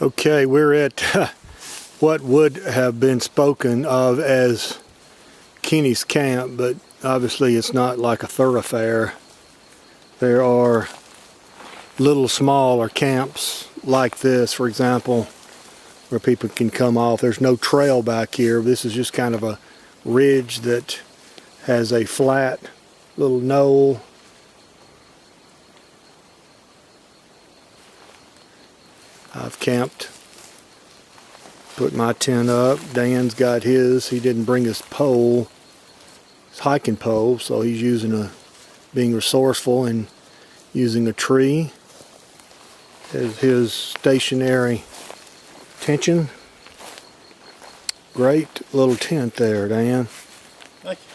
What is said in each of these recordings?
Okay, we're at what would have been spoken of as Kenny's Camp, but obviously it's not like a thoroughfare. There are little smaller camps like this, for example, where people can come off. There's no trail back here. This is just kind of a ridge that has a flat little knoll. I've camped, put my tent up. Dan's got his. He didn't bring his pole, his hiking pole, so he's being resourceful and using a tree as his stationary tension. Great little tent there, Dan. Thank you.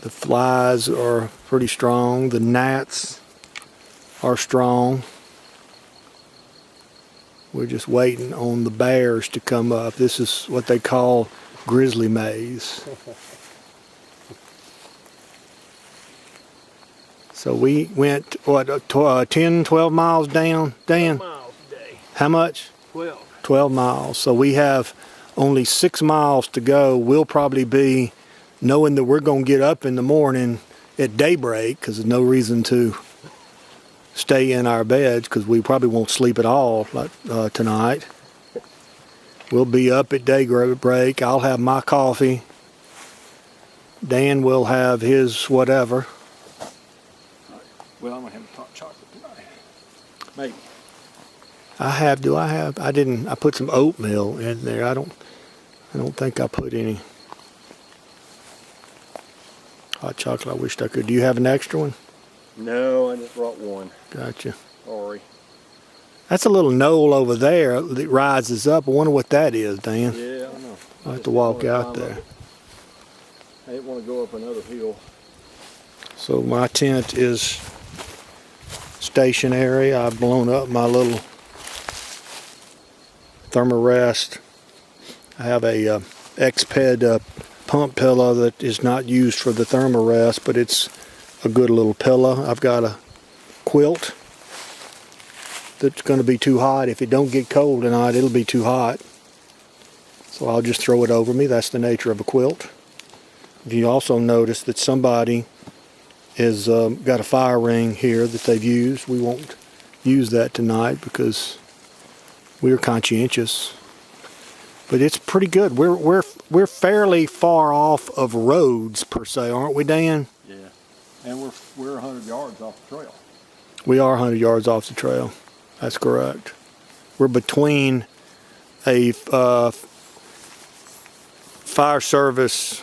The flies are pretty strong. The gnats are strong. We're just waiting on the bears to come up. This is what they call grizzly maze. So we went, what, 10, 12 miles down, Dan? 12 miles a day. How much? 12. 12 miles. So we have only 6 miles to go. We'll probably be knowing that we're going to get up in the morning at daybreak, because there's no reason to stay in our beds, because we probably won't sleep at all tonight. We'll be up at daybreak. I'll have my coffee. Dan will have his whatever. Well, I'm going to have hot chocolate tonight. Maybe. I put some oatmeal in there. I don't think I put any hot chocolate. I wished I could. Do you have an extra one? No, I just brought one. Gotcha. Sorry. That's a little knoll over there that rises up. I wonder what that is, Dan. Yeah, I know. I'll have to walk out there. I didn't want to go up another hill. So my tent is stationary. I've blown up my little thermarest. I have a X-Ped pump pillow that is not used for the thermarest, but it's a good little pillow. I've got a quilt that's going to be too hot. If it don't get cold tonight, it'll be too hot. So I'll just throw it over me. That's the nature of a quilt. You also notice that somebody has got a fire ring here that they've used. We won't use that tonight because we're conscientious. But it's pretty good. We're fairly far off of roads per se, aren't we, Dan? Yeah. And we're 100 yards off the trail. We are 100 yards off the trail. That's correct. We're between a Forest Service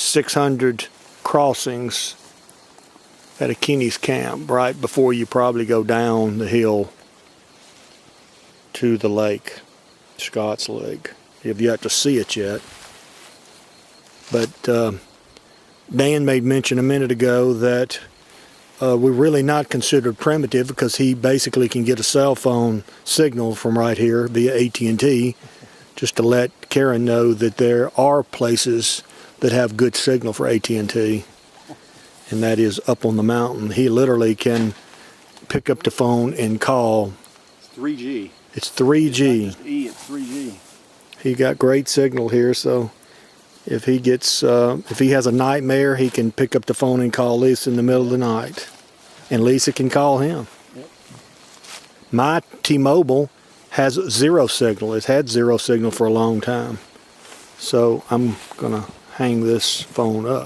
600 crossings at a Kenny's Camp right before you probably go down the hill to the lake, Scott's Lake. You've yet to see it yet. But Dan made mention a minute ago that we're really not considered primitive because he basically can get a cell phone signal from right here via AT&T, just to let Karen know that there are places that have good signal for AT&T, and that is up on the mountain. He literally can pick up the phone and call. It's 3G. It's 3G. It's not just E, it's 3G. He got great signal here, so if he has a nightmare, he can pick up the phone and call Lisa in the middle of the night, and Lisa can call him. Yep. My T-Mobile has zero signal. It's had zero signal for a long time. So I'm gonna hang this phone up.